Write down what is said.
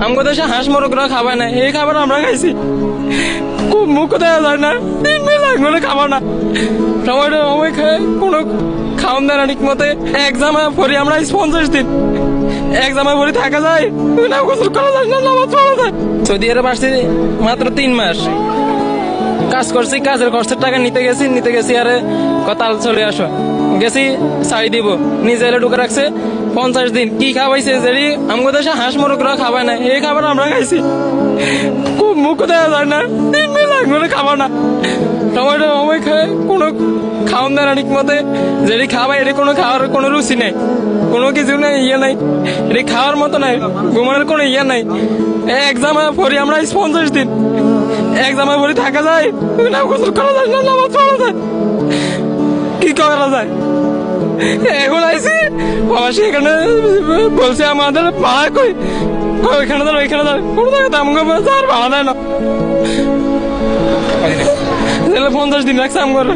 আমাদের দেশে হাঁস মোরগরা খাবার না, এই খাবার আমরা খাইছি। খুব মুখ দেওয়া যায় না, 3 মাস লাগবে খাবার না, সময়টা সময় খায় কোনো খাওয়ান দেয় না ঠিক মতে। এক জামা পরি আমরা 50 দিন এক জামা পরি থাকা যায় না, গোসল করা যায় না, নামাজ পড়া যায়। সৌদি আরব আসছি মাত্র 3 মাস কাজ করছি, কাজের খরচের টাকা নিতে গেছি আরে কতাল চলে আসো গেছি ছাড়ি দিব, নিজে এলে ঢুকে রাখছে 50 দিন। কি খাওয়াইছে যে আমাদের দেশে হাঁস মোরগরা খাবার না, এই খাবার আমরা খাইছি। খুব মুখ দেওয়া যায় না, 3 মাস লাগবে খাবার না, সময়টা সময় খায় কোনো খাওয়ান দেয় না ঠিক মতে। যেটি খাওয়াই এটি কোনো খাওয়ার কোনো রুচি নেই, কোনো কিছু নেই, ইয়ে নাই, এটি খাওয়ার মতো নাই, ঘুমানোর কোনো ইয়ে নাই। এক জামা পরি আমরা 50 দিন এক জামা পরি থাকা যায় না, গোসল করা যায় না, নামাজ পড়া যায়। কি করা যায়? এখন আইসি বাবা সেখানে বলছে আমাদের ভাড়া কই, ওইখানে ধর ওইখানে ধর কোনো জায়গাতে আমাকে বলছে আর ভাড়া দেয় না। 50 দিন রাখছে আমার।